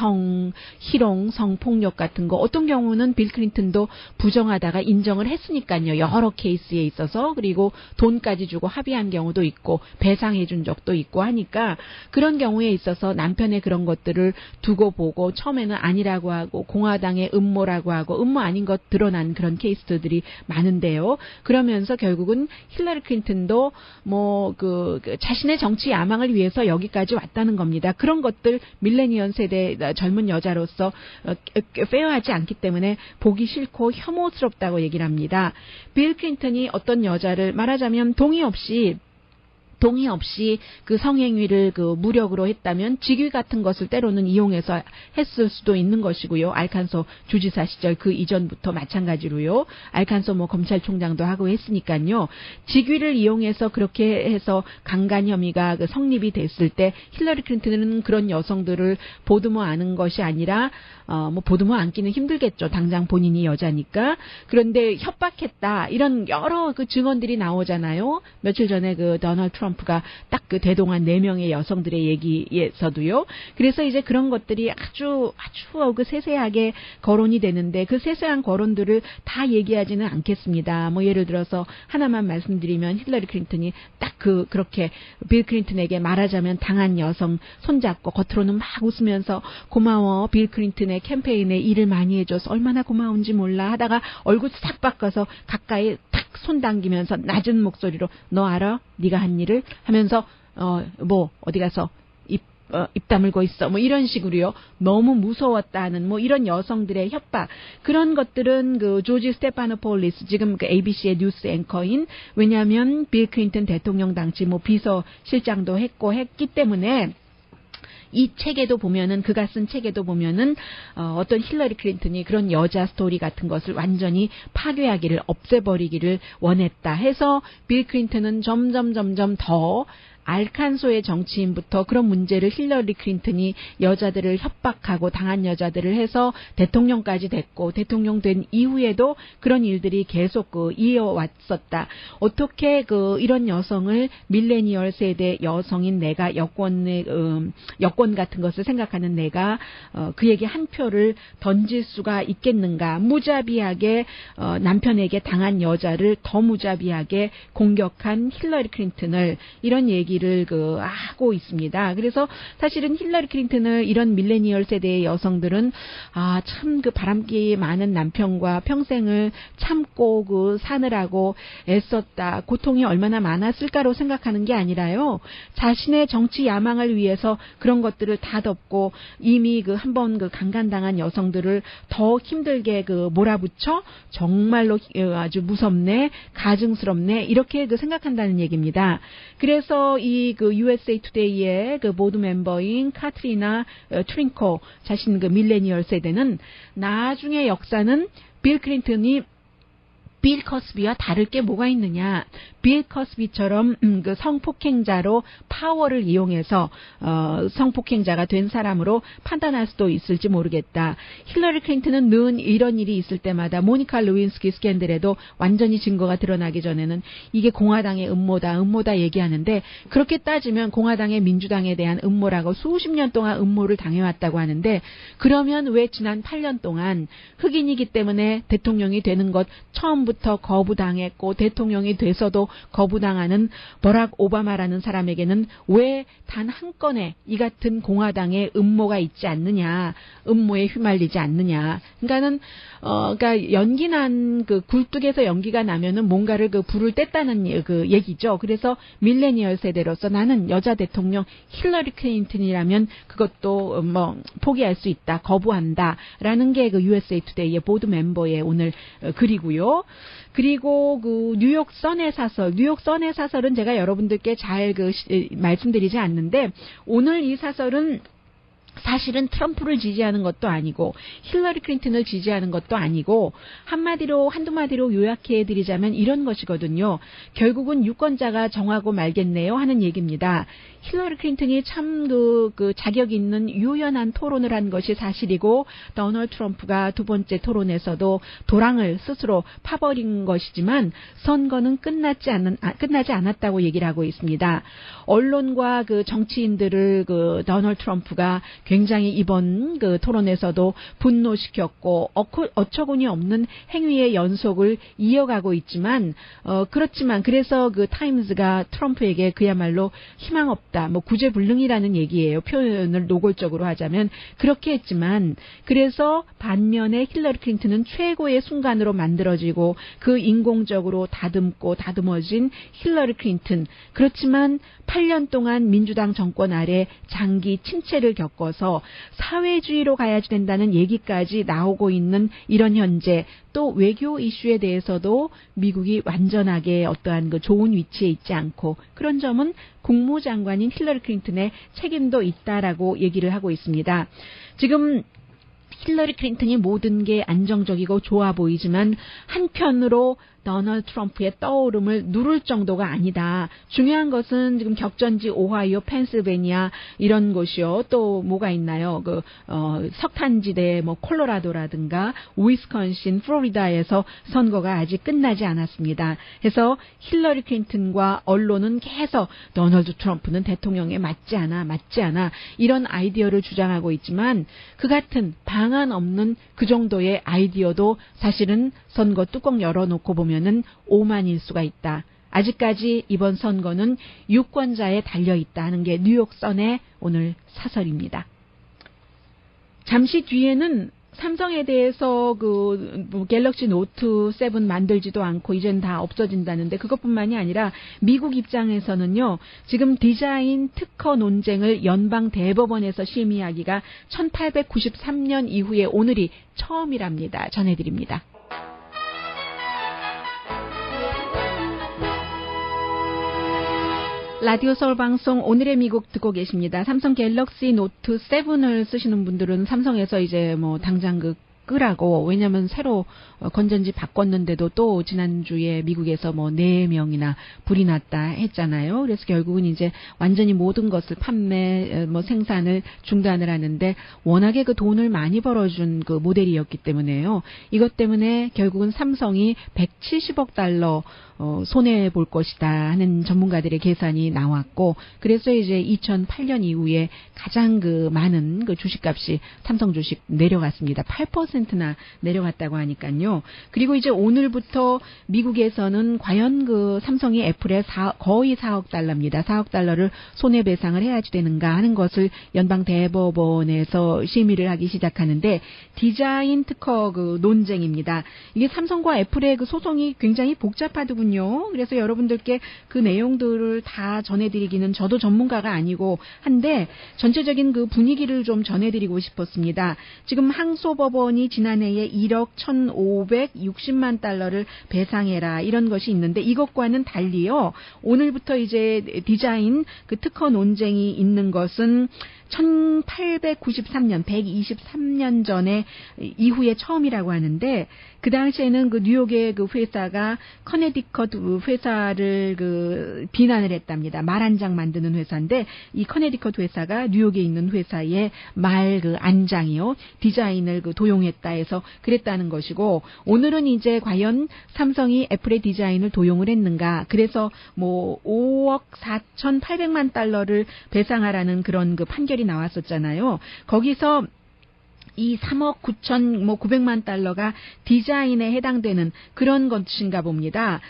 희롱, 성폭력 같은 거 어떤 경우는 빌 클린턴도 부정하다가 인정을 했으니까요. 여러 케이스에 있어서 그리고 돈까지 주고 합의한 경우도 있고 배상해 준 적도 있고 하니까 그런 경우에 있어서 남편의 그런 것들을 두고 보고 처음에는 아니라고 하고 공화당의 음모라고 하고 음모 아닌 것 드러난 그런 케이스들이 많은데요. 그러면서 결국은 힐러리 클린턴도 뭐 그 자신의 정치 야망을 위해서 여기까지 왔다는 겁니다. 그런 것들 밀레니얼 세대 젊은 여자로서 페어하지 않기 때문에 보기 싫고 혐오스럽다고 얘기를 합니다. 빌 클린턴이 어떤 여자를 말하자면 동의 없이 그 성행위를 그 무력으로 했다면 직위 같은 것을 때로는 이용해서 했을 수도 있는 것이고요. 알칸소 주지사 시절 그 이전부터 마찬가지로요. 알칸소 뭐 검찰총장도 하고 했으니까요. 직위를 이용해서 그렇게 해서 강간 혐의가 그 성립이 됐을 때 힐러리 클린턴은 그런 여성들을 보듬어 안은 것이 아니라 뭐 보듬어 안기는 힘들겠죠. 당장 본인이 여자니까. 그런데 협박했다. 이런 여러 그 증언들이 나오잖아요. 며칠 전에 그 도널드 트럼프가 딱 그 대동한 4명의 여성들의 얘기에서도요. 그래서 이제 그런 것들이 아주 그 세세하게 거론이 되는데 그 세세한 거론들을 다 얘기하지는 않겠습니다. 뭐 예를 들어서 하나만 말씀드리면 힐러리 클린턴이 딱 그렇게 빌 클린턴에게 말하자면 당한 여성 손잡고 겉으로는 막 웃으면서 고마워 빌 클린턴의 캠페인에 일을 많이 해줘서 얼마나 고마운지 몰라 하다가 얼굴 싹 바꿔서 가까이 탁 손 당기면서 낮은 목소리로 너 알아? 네가 한 일을 하면서 뭐 어디 가서 입 다물고 있어. 뭐 이런 식으로요. 너무 무서웠다는 뭐 이런 여성들의 협박. 그런 것들은 그 조지 스테파노폴리스 지금 그 ABC의 뉴스 앵커인 왜냐하면 빌 클린턴 대통령 당시 뭐 비서실장도 했기 때문에 이 책에도 보면은 그가 쓴 책에도 보면은 어떤 힐러리 클린턴이 그런 여자 스토리 같은 것을 완전히 파괴하기를 없애버리기를 원했다 해서 빌 클린턴은 점점 더 알칸소의 정치인부터 그런 문제를 힐러리 클린턴이 여자들을 협박하고 당한 여자들을 해서 대통령까지 됐고 대통령 된 이후에도 그런 일들이 계속 이어왔었다. 어떻게 이런 여성을 밀레니얼 세대 여성인 내가 여권 같은 것을 생각하는 내가 그에게 한 표를 던질 수가 있겠는가. 무자비하게 남편에게 당한 여자를 더 무자비하게 공격한 힐러리 클린턴을 이런 얘기를 하고 있습니다. 그래서 사실은 힐러리 클린턴을 이런 밀레니얼 세대의 여성들은 참 그 바람기 많은 남편과 평생을 참고 사느라고 애썼다. 고통이 얼마나 많았을까로 생각하는 게 아니라요. 자신의 정치 야망을 위해서 그런 것들을 다 덮고 이미 한번 강간당한 여성들을 더 힘들게 몰아붙여 정말로 아주 무섭네, 가증스럽네 이렇게 생각한다는 얘기입니다. 그래서 이 USA Today의 보드 멤버인 카트리나 트링코 자신 밀레니얼 세대는 나중에 역사는 빌 클린턴이 빌 커스비와 다를 게 뭐가 있느냐? 빌 커스비처럼 그 성폭행자로 파워를 이용해서 성폭행자가 된 사람으로 판단할 수도 있을지 모르겠다. 힐러리 클린턴은 늘 이런 일이 있을 때마다 모니카 루인스키 스캔들에도 완전히 증거가 드러나기 전에는 이게 공화당의 음모다 얘기하는데, 그렇게 따지면 공화당의 민주당에 대한 음모라고 수십 년 동안 음모를 당해왔다고 하는데, 그러면 왜 지난 8년 동안 흑인이기 때문에 대통령이 되는 것 처음부터 거부당했고 대통령이 돼서도 거부당하는 버락 오바마라는 사람에게는 왜 단 한 건의 이 같은 공화당의 음모가 있지 않느냐, 음모에 휘말리지 않느냐. 그러니까 연기난 그 굴뚝에서 연기가 나면은 뭔가를 그 불을 뗐다는 그 얘기죠. 그래서 밀레니얼 세대로서 나는 여자 대통령 힐러리 클린턴이라면 그것도 뭐 포기할 수 있다, 거부한다라는 게 그 USA 투데이의 보드 멤버의 오늘 글이고요. 그리고 그 뉴욕 선의 사설은 제가 여러분들께 잘 말씀드리지 않는데, 오늘 이 사설은 사실은 트럼프를 지지하는 것도 아니고 힐러리 클린턴을 지지하는 것도 아니고 한두 마디로 요약해드리자면 이런 것이거든요. 결국은 유권자가 정하고 말겠네요 하는 얘기입니다. 힐러리 클린턴이 참 그 자격 있는 유연한 토론을 한 것이 사실이고, 도널드 트럼프가 두 번째 토론에서도 도랑을 스스로 파버린 것이지만 선거는 끝나지 않았다고 얘기를 하고 있습니다. 언론과 그 정치인들을 그 도널드 트럼프가 굉장히 이번 그 토론에서도 분노시켰고 어처구니 없는 행위의 연속을 이어가고 있지만 그래서 그 타임즈가 트럼프에게 그야말로 희망 없다, 뭐 구제불능이라는 얘기예요. 표현을 노골적으로 하자면 그렇게 했지만, 그래서 반면에 힐러리 클린턴은 최고의 순간으로 만들어지고 그 인공적으로 다듬어진 힐러리 클린턴. 그렇지만 8년 동안 민주당 정권 아래 장기 침체를 겪어서 사회주의로 가야지 된다는 얘기까지 나오고 있는 이런 현재, 또 외교 이슈에 대해서도 미국이 완전하게 어떠한 그 좋은 위치에 있지 않고, 그런 점은 국무장관인 힐러리 클린턴의 책임도 있다라고 얘기를 하고 있습니다. 지금 힐러리 클린턴이 모든 게 안정적이고 좋아 보이지만 한편으로 도널드 트럼프의 떠오름을 누를 정도가 아니다. 중요한 것은 지금 격전지 오하이오, 펜실베니아 이런 곳이요. 또 뭐가 있나요? 석탄지대 콜로라도라든가 위스콘신, 플로리다에서 선거가 아직 끝나지 않았습니다. 그래서 힐러리 클린턴과 언론은 계속 도널드 트럼프는 대통령에 맞지 않아 이런 아이디어를 주장하고 있지만, 그 같은 방안 없는 그 정도의 아이디어도 사실은 선거 뚜껑 열어놓고 보면은 오만일 수가 있다. 아직까지 이번 선거는 유권자에 달려있다 하는 게 뉴욕 선의 오늘 사설입니다. 잠시 뒤에는 삼성에 대해서 갤럭시 노트 7 만들지도 않고 이제는 다 없어진다는데, 그것뿐만이 아니라 미국 입장에서는요, 지금 디자인 특허 논쟁을 연방 대법원에서 심의하기가 1893년 이후에 오늘이 처음이랍니다. 전해드립니다. 라디오 서울 방송 오늘의 미국 듣고 계십니다. 삼성 갤럭시 노트 7을 쓰시는 분들은 삼성에서 이제 당장 끄라고, 왜냐면 새로 건전지 바꿨는데도 또 지난주에 미국에서 4명이나 불이 났다 했잖아요. 그래서 결국은 이제 완전히 모든 것을 판매, 생산을 중단을 하는데, 워낙에 그 돈을 많이 벌어준 그 모델이었기 때문에요. 이것 때문에 결국은 삼성이 170억 달러 손해 볼 것이다 하는 전문가들의 계산이 나왔고, 그래서 이제 2008년 이후에 가장 많은 주식값이 삼성 주식 내려갔습니다. 8%나 내려갔다고 하니까요. 그리고 이제 오늘부터 미국에서는 과연 삼성이 애플에 거의 4억 달러입니다. 4억 달러를 손해배상을 해야지 되는가 하는 것을 연방 대법원에서 심의를 하기 시작하는데, 디자인 특허 논쟁입니다. 이게 삼성과 애플의 소송이 굉장히 복잡하더군요. 그래서 여러분들께 그 내용들을 다 전해드리기는 저도 전문가가 아니고 한데, 전체적인 분위기를 좀 전해드리고 싶었습니다. 지금 항소법원이 지난해에 1억 1,560만 달러를 배상해라 이런 것이 있는데, 이것과는 달리요, 오늘부터 이제 디자인 특허 논쟁이 있는 것은 1893년, 123년 전에 이후에 처음이라고 하는데, 그 당시에는 그 뉴욕의 그 회사가 커네디컷 회사를 그 비난을 했답니다. 말 한 장 만드는 회사인데, 이 커네디컷 회사가 뉴욕에 있는 회사의 말 그 안장이요, 디자인을 그 도용했다 해서 그랬다는 것이고, 오늘은 이제 과연 삼성이 애플의 디자인을 도용을 했는가, 그래서 뭐 5억 4,800만 달러를 배상하라는 그런 그 판결이 나왔었잖아요. 거기서 이 3억 9,900만 달러가 디자인에 해당되는 그런 것인가 봅니다.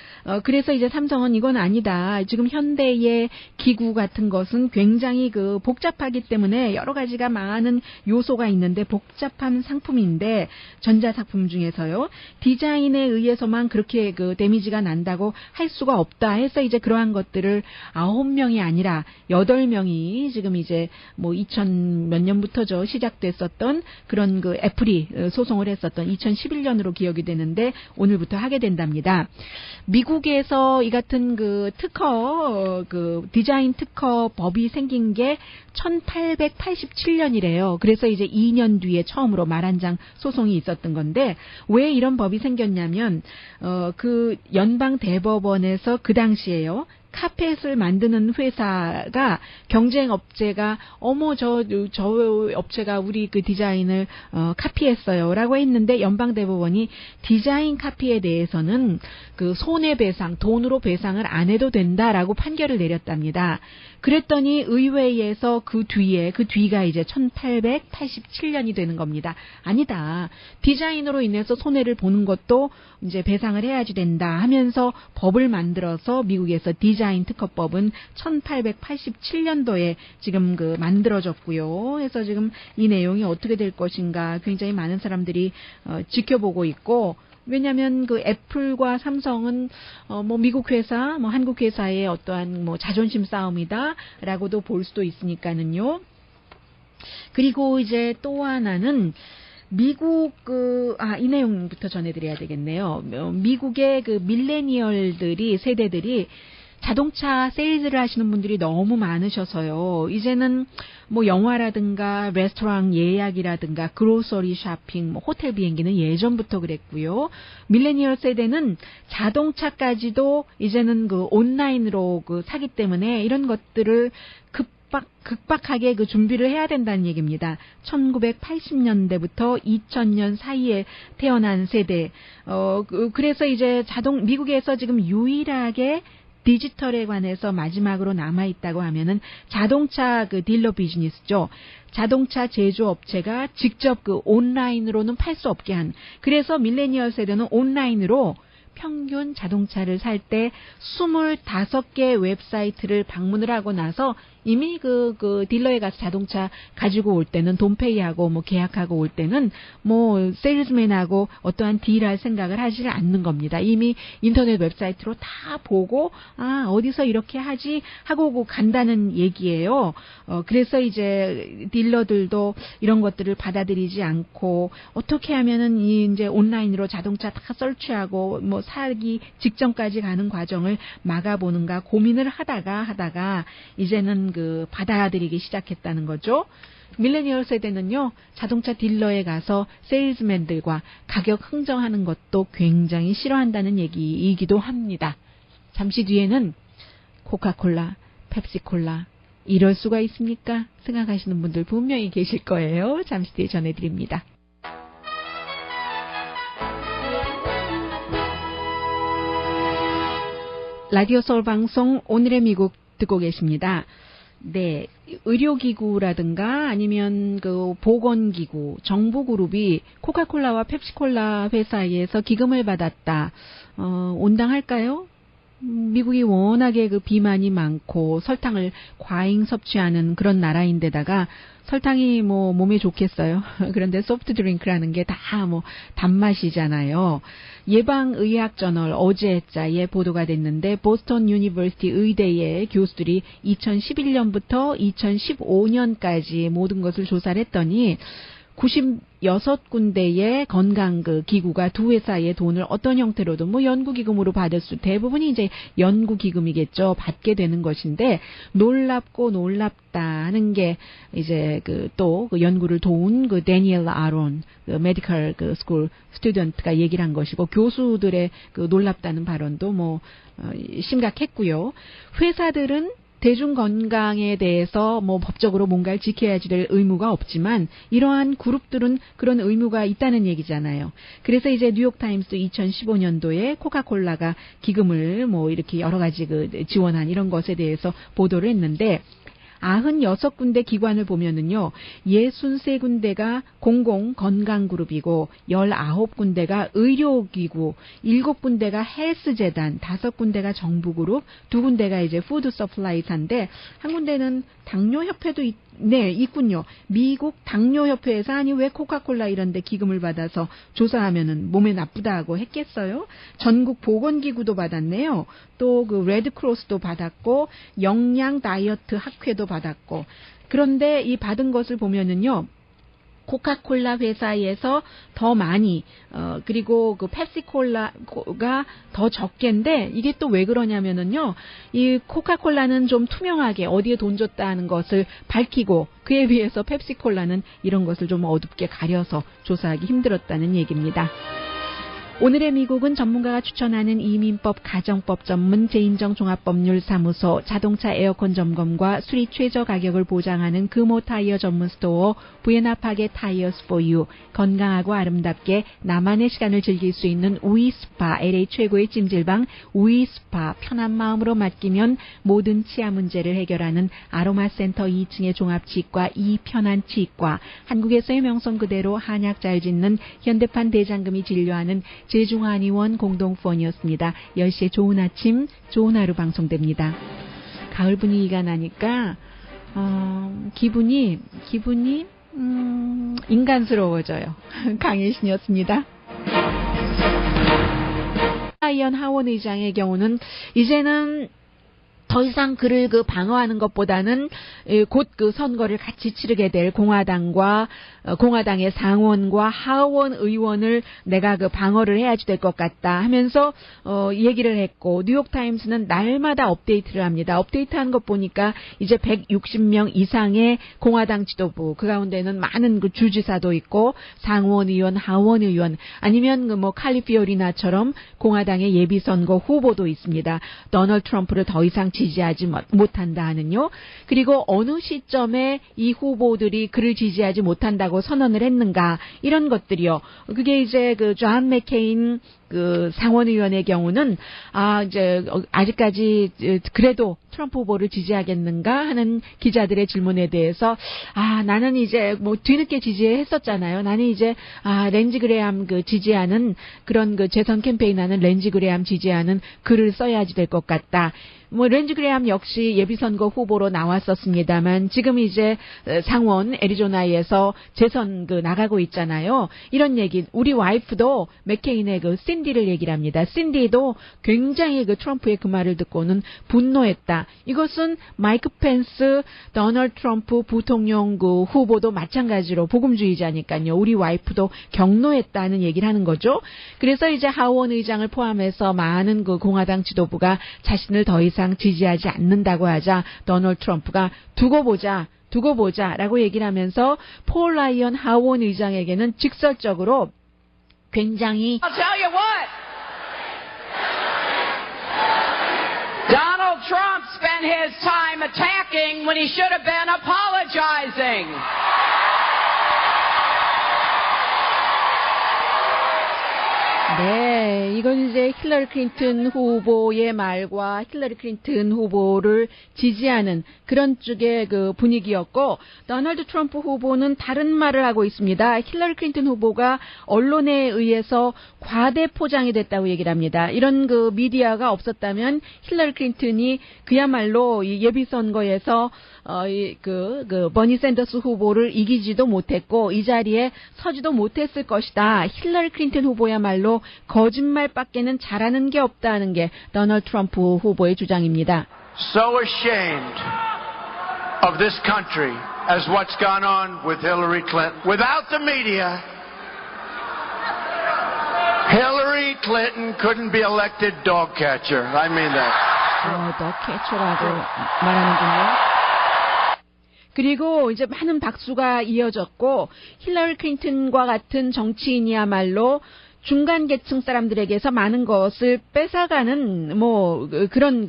그래서 이제 삼성은 이건 아니다. 지금 현대의 기구 같은 것은 굉장히 그 복잡하기 때문에 여러 가지가 많은 요소가 있는데 복잡한 상품인데, 전자상품 중에서요, 디자인에 의해서만 그렇게 그 데미지가 난다고 할 수가 없다 해서 이제 그러한 것들을 9명이 아니라 8명이 지금 이제 뭐 2000 몇 년부터죠, 시작됐었던 그런 그 애플이 소송을 했었던 2011년으로 기억이 되는데 오늘부터 하게 된답니다. 미국에서 이 같은 그 특허, 그 디자인 특허 법이 생긴 게 1887년이래요. 그래서 이제 2년 뒤에 처음으로 말 한 장 소송이 있었던 건데, 왜 이런 법이 생겼냐면, 그 연방 대법원에서 그 당시에요, 카펫을 만드는 회사가 경쟁 업체가 저 업체가 우리 그 디자인을 카피했어요라고 했는데, 연방 대법원이 디자인 카피에 대해서는 그 손해배상, 돈으로 배상을 안 해도 된다라고 판결을 내렸답니다. 그랬더니 의회에서 그 뒤가 이제 1887년이 되는 겁니다. 아니다, 디자인으로 인해서 손해를 보는 것도 이제 배상을 해야지 된다 하면서 법을 만들어서 미국에서 디자인 특허법은 1887년도에 지금 그 만들어졌고요. 그래서 지금 이 내용이 어떻게 될 것인가 굉장히 많은 사람들이 지켜보고 있고, 왜냐하면 그 애플과 삼성은 뭐 미국 회사, 뭐 한국 회사의 어떠한 뭐 자존심 싸움이다라고도 볼 수도 있으니까는요. 그리고 이제 또 하나는 미국 이 내용부터 전해드려야 되겠네요. 미국의 그 밀레니얼들이, 세대들이 자동차 세일즈를 하시는 분들이 너무 많으셔서요. 이제는 뭐 영화라든가 레스토랑 예약이라든가 그로서리 쇼핑, 뭐 호텔 비행기는 예전부터 그랬고요. 밀레니얼 세대는 자동차까지도 이제는 그 온라인으로 그 사기 때문에 이런 것들을 극박하게 그 준비를 해야 된다는 얘기입니다. 1980년대부터 2000년 사이에 태어난 세대. 그래서 이제 미국에서 지금 유일하게 디지털에 관해서 마지막으로 남아있다고 하면은 자동차 그 딜러 비즈니스죠. 자동차 제조업체가 직접 그 온라인으로는 팔 수 없게 한. 그래서 밀레니얼 세대는 온라인으로 평균 자동차를 살 때 25개 웹사이트를 방문을 하고 나서 이미 그 딜러에 가서 자동차 가지고 올 때는 돈페이하고 뭐 계약하고 올 때는 뭐 세일즈맨하고 어떠한 딜할 생각을 하지 않는 겁니다. 이미 인터넷 웹사이트로 다 보고 어디서 이렇게 하지 하고 간다는 얘기예요. 그래서 이제 딜러들도 이런 것들을 받아들이지 않고 어떻게 하면은 이제 온라인으로 자동차 다 설치하고 뭐 사기 직전까지 가는 과정을 막아보는가 고민을 하다가 이제는 그 받아들이기 시작했다는 거죠. 밀레니얼 세대는요, 자동차 딜러에 가서 세일즈맨들과 가격 흥정하는 것도 굉장히 싫어한다는 얘기이기도 합니다. 잠시 뒤에는 코카콜라, 펩시콜라, 이럴 수가 있습니까? 생각하시는 분들 분명히 계실 거예요. 잠시 뒤에 전해드립니다. 라디오 서울 방송 오늘의 미국 듣고 계십니다. 네, 의료기구라든가 아니면 그 보건기구, 정부그룹이 코카콜라와 펩시콜라 회사에서 기금을 받았다. 온당할까요? 미국이 워낙에 그 비만이 많고 설탕을 과잉 섭취하는 그런 나라인데다가 설탕이 뭐 몸에 좋겠어요. 그런데 소프트 드링크라는 게 다 뭐 단맛이잖아요. 예방의학저널 어제자에 보도가 됐는데 보스턴 유니버시티 의대의 교수들이 2011년부터 2015년까지 모든 것을 조사를 했더니 96군데의 건강 그 기구가 두 회사의 돈을 어떤 형태로도 뭐 연구기금으로 받을 수 대부분이 이제 연구기금이겠죠. 받게 되는 것인데 놀랍고 놀랍다는 게 이제 그 또 그 연구를 도운 그 데니엘 아론 그 메디컬 그 스쿨 스튜던트가 얘기를 한 것이고 교수들의 그 놀랍다는 발언도 뭐 심각했고요. 회사들은 대중 건강에 대해서 뭐 법적으로 뭔가를 지켜야지 될 의무가 없지만 이러한 그룹들은 그런 의무가 있다는 얘기잖아요. 그래서 이제 뉴욕타임스 2015년도에 코카콜라가 기금을 뭐 이렇게 여러 가지 그 지원한 이런 것에 대해서 보도를 했는데 96군데 기관을 보면은요, 63군데가 공공건강그룹이고, 19군데가 의료기구, 7군데가 헬스재단, 5군데가 정부그룹, 2군데가 이제 푸드 서플라이사인데, 한 군데는 당뇨협회도 있군요. 미국 당뇨협회에서 아니 왜 코카콜라 이런 데 기금을 받아서 조사하면은 몸에 나쁘다고 했겠어요? 전국 보건기구도 받았네요. 또 그 레드크로스도 받았고 영양 다이어트 학회도 받았고 그런데 이 받은 것을 보면은요. 코카콜라 회사에서 더 많이 그리고 그 펩시콜라가 더 적게인데 이게 또 왜 그러냐면은요. 이 코카콜라는 좀 투명하게 어디에 돈 줬다는 것을 밝히고 그에 비해서 펩시콜라는 이런 것을 좀 어둡게 가려서 조사하기 힘들었다는 얘기입니다. 오늘의 미국은 전문가가 추천하는 이민법, 가정법 전문 제인정종합법률사무소, 자동차 에어컨 점검과 수리 최저 가격을 보장하는 금호 타이어 전문 스토어 부에나파게 타이어스 포유, 건강하고 아름답게 나만의 시간을 즐길 수 있는 우이스파, LA 최고의 찜질방 우이스파, 편한 마음으로 맡기면 모든 치아 문제를 해결하는 아로마센터 2층의 종합치과 이편한 치과, 한국에서의 명성 그대로 한약 잘 짓는 현대판 대장금이 진료하는 제중한의원 공동후원이었습니다. 10시에 좋은 아침, 좋은 하루 방송됩니다. 가을 분위기가 나니까 기분이 인간스러워져요. 강혜신이었습니다. 라이언 하원 의장의 경우는 이제는 더 이상 그를 그 방어하는 것보다는 곧 그 선거를 같이 치르게 될 공화당의 상원과 하원 의원을 내가 그 방어를 해야지 될 것 같다 하면서 얘기를 했고 뉴욕타임스는 날마다 업데이트를 합니다. 업데이트한 것 보니까 이제 160명 이상의 공화당 지도부 그 가운데는 많은 그 주지사도 있고 상원 의원, 하원 의원 아니면 그 뭐 칼리피오리나처럼 공화당의 예비선거 후보도 있습니다. 도널드 트럼프를 더 이상 지지하지 못한다 하는요. 그리고 어느 시점에 이 후보들이 그를 지지하지 못한다고 선언을 했는가 이런 것들이요. 그게 이제 그 존 맥케인 그 상원의원의 경우는 이제 아직까지 그래도 트럼프 후보를 지지하겠는가 하는 기자들의 질문에 대해서 나는 이제 뭐 뒤늦게 지지했었잖아요. 나는 이제 렌지 그레함 그 지지하는 그런 그 재선 캠페인하는 렌지 그레함 지지하는 글을 써야지 될 것 같다. 뭐 렌지 그레함 역시 예비선거 후보로 나왔었습니다만 지금 이제 상원 애리조나에서 재선 그 나가고 있잖아요. 이런 얘기 우리 와이프도 맥케인의 그 신디를 얘기를 합니다. 신디도 굉장히 그 트럼프의 그 말을 듣고는 분노했다. 이것은 마이크 펜스 도널드 트럼프 부통령 그 후보도 마찬가지로 복음주의자니까요. 우리 와이프도 경노했다는 얘기를 하는 거죠. 그래서 이제 하원 의장을 포함해서 많은 그 공화당 지도부가 자신을 더 이상 지지하지 않는다고 하자 도널드 트럼프가 두고 보자라고 얘기를 하면서 폴 라이언 하원 의장에게는 직설적으로 굉장히 I'll tell you what. Donald Trump spent his time attacking when he should have been apologizing. 네, 이건 이제 힐러리 클린턴 후보의 말과 힐러리 클린턴 후보를 지지하는 그런 쪽의 그 분위기였고, 도널드 트럼프 후보는 다른 말을 하고 있습니다. 힐러리 클린턴 후보가 언론에 의해서 과대 포장이 됐다고 얘기를 합니다. 이런 그 미디어가 없었다면 힐러리 클린턴이 그야말로 이 예비선거에서 버니 샌더스 후보를 이기지도 못했고 이 자리에 서지도 못했을 것이다. 힐러리 클린턴 후보야말로 거짓말밖에는 잘하는 게 없다는 게 도널드 트럼프 후보의 주장입니다. So ashamed of this country as what's gone on with Hillary Clinton. Without the media, Hillary Clinton couldn't be elected dog catcher. I mean that. 더 캐쳐라고 말하는군요. 그리고 이제 많은 박수가 이어졌고 힐러리 클린턴과 같은 정치인이야말로 중간 계층 사람들에게서 많은 것을 뺏어가는 그런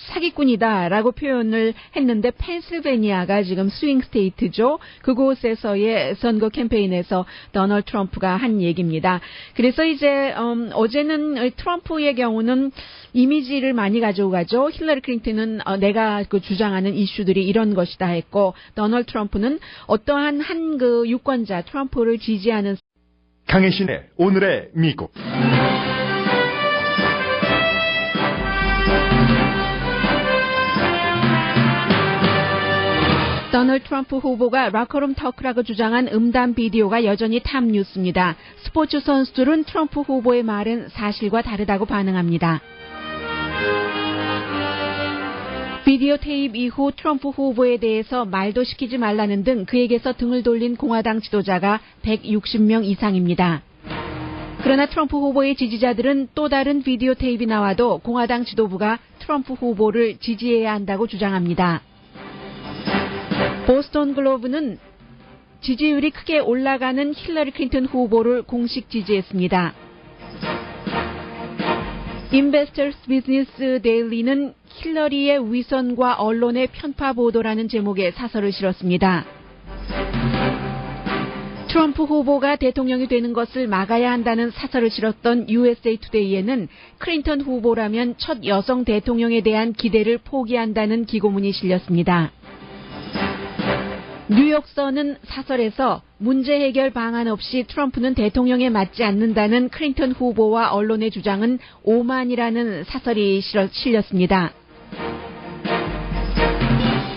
사기꾼이다라고 표현을 했는데 펜실베니아가 지금 스윙 스테이트죠. 그곳에서의 선거 캠페인에서 도널드 트럼프가 한 얘기입니다. 그래서 이제 어제는 트럼프의 경우는 이미지를 많이 가지고 가죠. 힐러리 클린턴은 내가 주장하는 이슈들이 이런 것이다 했고 도널드 트럼프는 어떠한 한 유권자 트럼프를 지지하는 강혜신의 오늘의 미국. 도널드 트럼프 후보가 라커룸 터크라고 주장한 음담 비디오가 여전히 탑 뉴스입니다. 스포츠 선수들은 트럼프 후보의 말은 사실과 다르다고 반응합니다. 비디오 테이프 이후 트럼프 후보에 대해서 말도 시키지 말라는 등 그에게서 등을 돌린 공화당 지도자가 160명 이상입니다. 그러나 트럼프 후보의 지지자들은 또 다른 비디오 테이프가 나와도 공화당 지도부가 트럼프 후보를 지지해야 한다고 주장합니다. 보스턴 글로브는 지지율이 크게 올라가는 힐러리 클린턴 후보를 공식 지지했습니다. 인베스터스 비즈니스 데일리는 힐러리의 위선과 언론의 편파 보도라는 제목의 사설을 실었습니다. 트럼프 후보가 대통령이 되는 것을 막아야 한다는 사설을 실었던 USA 투데이에는 클린턴 후보라면 첫 여성 대통령에 대한 기대를 포기한다는 기고문이 실렸습니다. 뉴욕선은 사설에서 문제 해결 방안 없이 트럼프는 대통령에 맞지 않는다는 클린턴 후보와 언론의 주장은 오만이라는 사설이 실렸습니다.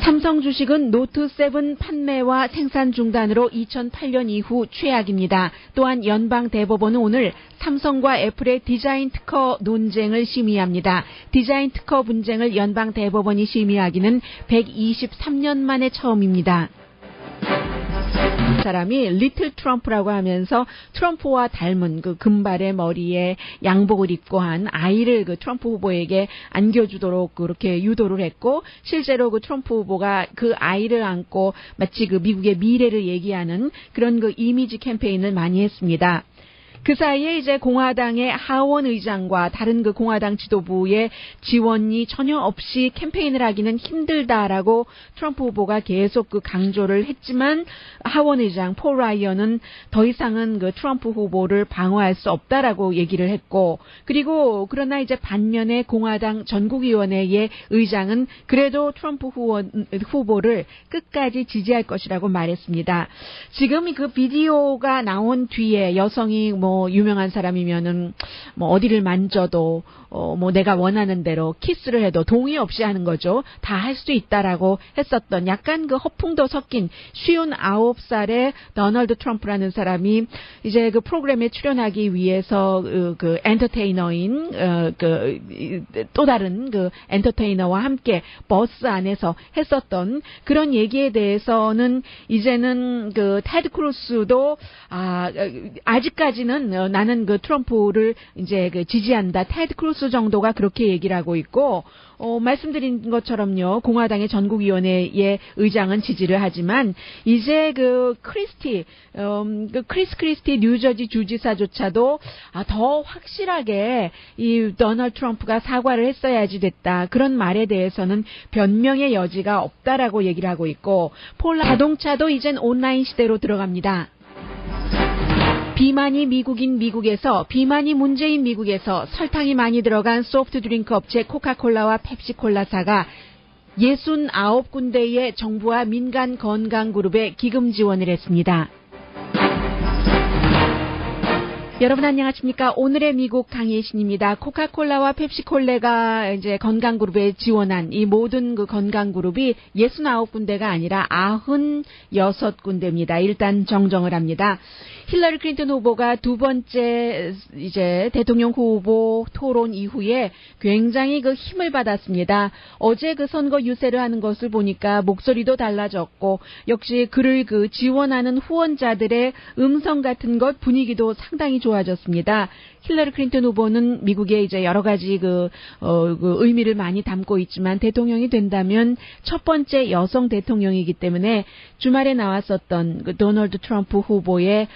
삼성 주식은 노트 7 판매와 생산 중단으로 2008년 이후 최악입니다. 또한 연방 대법원은 오늘 삼성과 애플의 디자인 특허 논쟁을 심의합니다. 디자인 특허 분쟁을 연방 대법원이 심의하기는 123년 만에 처음입니다. 사람이 리틀 트럼프라고 하면서 트럼프와 닮은 금발의 머리에 양복을 입고 한 아이를 트럼프 후보에게 안겨주도록 그렇게 유도를 했고 실제로 트럼프 후보가 그 아이를 안고 마치 미국의 미래를 얘기하는 그런 이미지 캠페인을 많이 했습니다. 그 사이에 이제 공화당의 하원 의장과 다른 공화당 지도부의 지원이 전혀 없이 캠페인을 하기는 힘들다라고 트럼프 후보가 계속 강조를 했지만 하원 의장 폴 라이언은 더 이상은 트럼프 후보를 방어할 수 없다라고 얘기를 했고 그리고 그러나 이제 반면에 공화당 전국위원회의 의장은 그래도 트럼프 후보를 끝까지 지지할 것이라고 말했습니다. 지금 그 비디오가 나온 뒤에 여성이 유명한 사람이면은 어디를 만져도 내가 원하는 대로 키스를 해도 동의 없이 하는 거죠. 다 할 수 있다라고 했었던 약간 허풍도 섞인 59살의 도널드 트럼프라는 사람이 이제 프로그램에 출연하기 위해서 엔터테이너인 또 다른 엔터테이너와 함께 버스 안에서 했었던 그런 얘기에 대해서는 이제는 테드 크루스도 아직까지는 나는 트럼프를 이제 지지한다. 테드 크루스 정도가 그렇게 얘기를 하고 있고 말씀드린 것처럼요. 공화당의 전국위원회의 의장은 지지를 하지만 이제 크리스 크리스티 뉴저지 주지사조차도 더 확실하게 이 도널드 트럼프가 사과를 했어야지 됐다. 그런 말에 대해서는 변명의 여지가 없다라고 얘기를 하고 있고 자동차도 이젠 온라인 시대로 들어갑니다. 비만이 미국인 미국에서 비만이 문제인 미국에서 설탕이 많이 들어간 소프트 드링크 업체 코카콜라와 펩시콜라사가 69군데의 정부와 민간 건강 그룹에 기금 지원을 했습니다. 여러분 안녕하십니까? 오늘의 미국 강예신입니다. 코카콜라와 펩시콜라가 이제 건강그룹에 지원한 이 모든 건강그룹이 69군데가 아니라 96군데입니다. 일단 정정을 합니다. 힐러리 클린턴 후보가 두 번째 이제 대통령 후보 토론 이후에 굉장히 그 힘을 받았습니다. 어제 그 선거 유세를 하는 것을 보니까 목소리도 달라졌고 역시 그를 그 지원하는 후원자들의 음성 같은 것 분위기도 상당히 좋아졌습니다. 힐러리 클린턴 후보는 미국의 이제 여러 가지 그 의미를 많이 담고 있지만 대통령이 된다면 첫 번째 여성 대통령이기 때문에 주말에 나왔었던 그 도널드 트럼프 후보의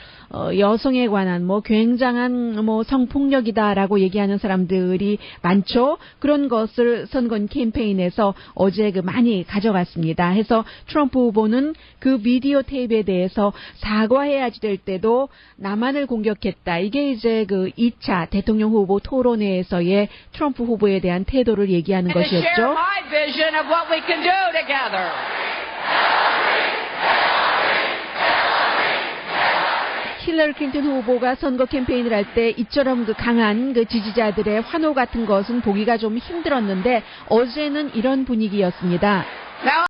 여성에 관한 뭐 굉장한 뭐 성폭력이다라고 얘기하는 사람들이 많죠. 그런 것을 선거 캠페인에서 어제 그 많이 가져갔습니다. 해서 트럼프 후보는 그 비디오 테이프에 대해서 사과해야지 될 때도 남한을 공격했다. 이게 이제 그 2차 대통령 후보 토론회에서의 트럼프 후보에 대한 태도를 얘기하는 to share 것이었죠. my vision of what we can do together. 힐러리 클린턴 후보가 선거 캠페인을 할 때 이처럼 그 강한 그 지지자들의 환호 같은 것은 보기가 좀 힘들었는데 어제는 이런 분위기였습니다. Now